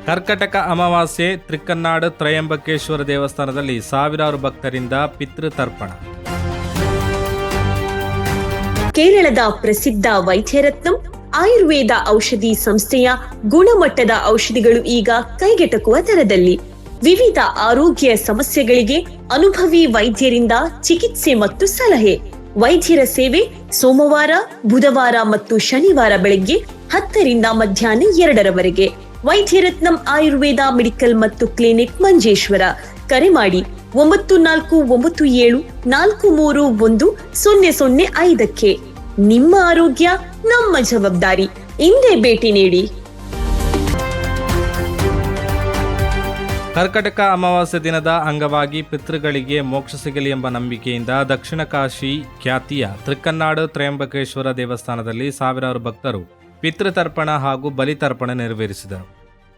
ಕರ್ಕಟಕ ಅಮಾವಾಸ್ಯೆ ತ್ರಿಕ್ಕನ್ನಾಡು ತ್ರಯಂಬಕೇಶ್ವರ ದೇವಸ್ಥಾನದಲ್ಲಿ ಸಾವಿರಾರು ಭಕ್ತರಿಂದ ಪಿತೃತರ್ಪಣ. ಕೇರಳದ ಪ್ರಸಿದ್ಧ ವೈದ್ಯರತ್ನಂ ಆಯುರ್ವೇದ ಔಷಧಿ ಸಂಸ್ಥೆಯ ಗುಣಮಟ್ಟದ ಔಷಧಿಗಳು ಈಗ ಕೈಗೆಟಕುವ ದರದಲ್ಲಿ. ವಿವಿಧ ಆರೋಗ್ಯ ಸಮಸ್ಯೆಗಳಿಗೆ ಅನುಭವಿ ವೈದ್ಯರಿಂದ ಚಿಕಿತ್ಸೆ ಮತ್ತು ಸಲಹೆ. ವೈದ್ಯರ ಸೇವೆ ಸೋಮವಾರ, ಬುಧವಾರ ಮತ್ತು ಶನಿವಾರ ಬೆಳಗ್ಗೆ 10ರಿಂದ ಮಧ್ಯಾಹ್ನ 2ರವರೆಗೆ. ವೈದ್ಯರತ್ನಂ ಆಯುರ್ವೇದ ಮೆಡಿಕಲ್ ಮತ್ತು ಕ್ಲಿನಿಕ್ ಮಂಜೇಶ್ವರ. ಕರೆ ಮಾಡಿ 9497431005. ನಿಮ್ಮ ಆರೋಗ್ಯ ನಮ್ಮ ಜವಾಬ್ದಾರಿ. ಇಂದೇ ಭೇಟಿ ನೀಡಿ. ಕರ್ಕಟಕ ಅಮಾವಾಸ್ಯೆ ದಿನದ ಅಂಗವಾಗಿ ಪಿತೃಗಳಿಗೆ ಮೋಕ್ಷ ಸಿಗಲಿ ಎಂಬ ನಂಬಿಕೆಯಿಂದ ದಕ್ಷಿಣ ಕಾಶಿ ಖ್ಯಾತಿಯ ತ್ರಿಕ್ಕನ್ನಾಡು ತ್ರಯಂಬಕೇಶ್ವರ ದೇವಸ್ಥಾನದಲ್ಲಿ ಸಾವಿರಾರು ಭಕ್ತರು ಪಿತೃತರ್ಪಣ ಹಾಗೂ ಬಲಿತರ್ಪಣ ನೆರವೇರಿಸಿದರು.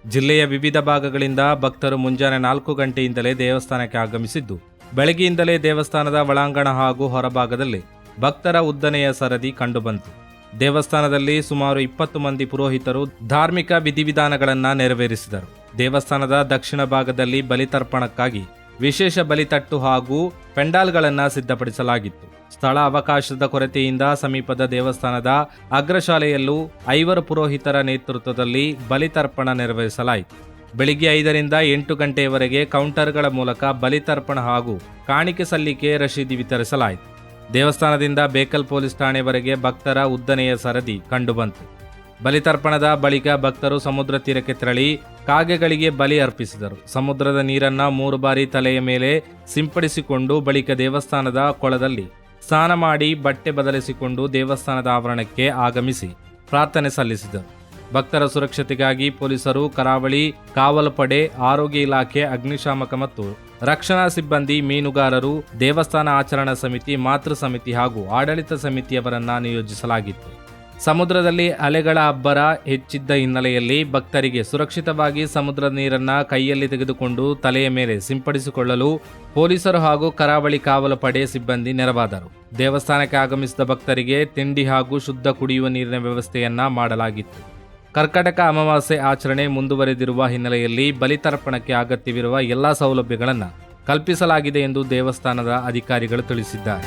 ಜಿಲ್ಲೆಯ ವಿವಿಧ ಭಾಗಗಳಿಂದ ಭಕ್ತರು ಮುಂಜಾನೆ 4 ಗಂಟೆಯಿಂದಲೇ ದೇವಸ್ಥಾನಕ್ಕೆ ಆಗಮಿಸಿದ್ದು, ಬೆಳಗ್ಗೆಯಿಂದಲೇ ದೇವಸ್ಥಾನದ ಒಳಾಂಗಣ ಹಾಗೂ ಹೊರಭಾಗದಲ್ಲಿ ಭಕ್ತರ ಉದ್ದನೆಯ ಸರದಿ ಕಂಡುಬಂತು. ದೇವಸ್ಥಾನದಲ್ಲಿ ಸುಮಾರು 20 ಮಂದಿ ಪುರೋಹಿತರು ಧಾರ್ಮಿಕ ವಿಧಿವಿಧಾನಗಳನ್ನು ನೆರವೇರಿಸಿದರು. ದೇವಸ್ಥಾನದ ದಕ್ಷಿಣ ಭಾಗದಲ್ಲಿ ಬಲಿತರ್ಪಣಕ್ಕಾಗಿ ವಿಶೇಷ ಬಲಿತಟ್ಟು ಹಾಗೂ ಪೆಂಡಾಲ್ಗಳನ್ನು ಸಿದ್ಧಪಡಿಸಲಾಗಿತ್ತು. ಸ್ಥಳ ಅವಕಾಶದ ಕೊರತೆಯಿಂದ ಸಮೀಪದ ದೇವಸ್ಥಾನದ ಅಗ್ರಶಾಲೆಯಲ್ಲೂ 5 ಪುರೋಹಿತರ ನೇತೃತ್ವದಲ್ಲಿ ಬಲಿತರ್ಪಣ ನೆರವೇರಿಸಲಾಯಿತು. ಬೆಳಿಗ್ಗೆ 5ರಿಂದ 8 ಗಂಟೆಯವರೆಗೆ ಕೌಂಟರ್ಗಳ ಮೂಲಕ ಬಲಿತರ್ಪಣ ಹಾಗೂ ಕಾಣಿಕೆ ಸಲ್ಲಿಕೆ ರಶೀದಿ ವಿತರಿಸಲಾಯಿತು. ದೇವಸ್ಥಾನದಿಂದ ಬೇಕಲ್ ಪೊಲೀಸ್ ಠಾಣೆವರೆಗೆ ಭಕ್ತರ ಉದ್ದನೆಯ ಸರದಿ ಕಂಡುಬಂತು. ಬಲಿತರ್ಪಣದ ಬಳಿಕ ಭಕ್ತರು ಸಮುದ್ರ ತೀರಕ್ಕೆ ತೆರಳಿ ಕಾಗೆಗಳಿಗೆ ಬಲಿ ಅರ್ಪಿಸಿದರು. ಸಮುದ್ರದ ನೀರನ್ನ 3 ಬಾರಿ ತಲೆಯ ಮೇಲೆ ಸಿಂಪಡಿಸಿಕೊಂಡು ಬಳಿಕ ದೇವಸ್ಥಾನದ ಕೊಳದಲ್ಲಿ ಸ್ನಾನ ಮಾಡಿ ಬಟ್ಟೆ ಬದಲಿಸಿಕೊಂಡು ದೇವಸ್ಥಾನದ ಆವರಣಕ್ಕೆ ಆಗಮಿಸಿ ಪ್ರಾರ್ಥನೆ ಸಲ್ಲಿಸಿದರು. ಭಕ್ತರ ಸುರಕ್ಷತೆಗಾಗಿ ಪೊಲೀಸರು, ಕರಾವಳಿ ಕಾವಲು ಪಡೆ, ಆರೋಗ್ಯ ಇಲಾಖೆ, ಅಗ್ನಿಶಾಮಕ ಮತ್ತು ರಕ್ಷಣಾ ಸಿಬ್ಬಂದಿ, ಮೀನುಗಾರರು, ದೇವಸ್ಥಾನ ಆಚರಣಾ ಸಮಿತಿ, ಮಾತೃ ಸಮಿತಿ ಹಾಗೂ ಆಡಳಿತ ಸಮಿತಿಯವರನ್ನ ನಿಯೋಜಿಸಲಾಗಿತ್ತು. ಸಮುದ್ರದಲ್ಲಿ ಅಲೆಗಳ ಅಬ್ಬರ ಹೆಚ್ಚಿದ್ದ ಹಿನ್ನೆಲೆಯಲ್ಲಿ ಭಕ್ತರಿಗೆ ಸುರಕ್ಷಿತವಾಗಿ ಸಮುದ್ರದ ನೀರನ್ನ ಕೈಯಲ್ಲಿ ತೆಗೆದುಕೊಂಡು ತಲೆಯ ಮೇಲೆ ಸಿಂಪಡಿಸಿಕೊಳ್ಳಲು ಪೊಲೀಸರು ಹಾಗೂ ಕರಾವಳಿ ಕಾವಲು ಪಡೆ ಸಿಬ್ಬಂದಿ ನೆರವಾದರು. ದೇವಸ್ಥಾನಕ್ಕೆ ಆಗಮಿಸಿದ ಭಕ್ತರಿಗೆ ತಿಂಡಿ ಹಾಗೂ ಶುದ್ಧ ಕುಡಿಯುವ ನೀರಿನ ವ್ಯವಸ್ಥೆಯನ್ನ ಮಾಡಲಾಗಿತ್ತು. ಕರ್ಕಟಕ ಅಮಾವಾಸ್ಯೆ ಆಚರಣೆ ಮುಂದುವರೆದಿರುವ ಹಿನ್ನೆಲೆಯಲ್ಲಿ ಬಲಿತರ್ಪಣಕ್ಕೆ ಅಗತ್ಯವಿರುವ ಎಲ್ಲಾ ಸೌಲಭ್ಯಗಳನ್ನು ಕಲ್ಪಿಸಲಾಗಿದೆ ಎಂದು ದೇವಸ್ಥಾನದ ಅಧಿಕಾರಿಗಳು ತಿಳಿಸಿದ್ದಾರೆ.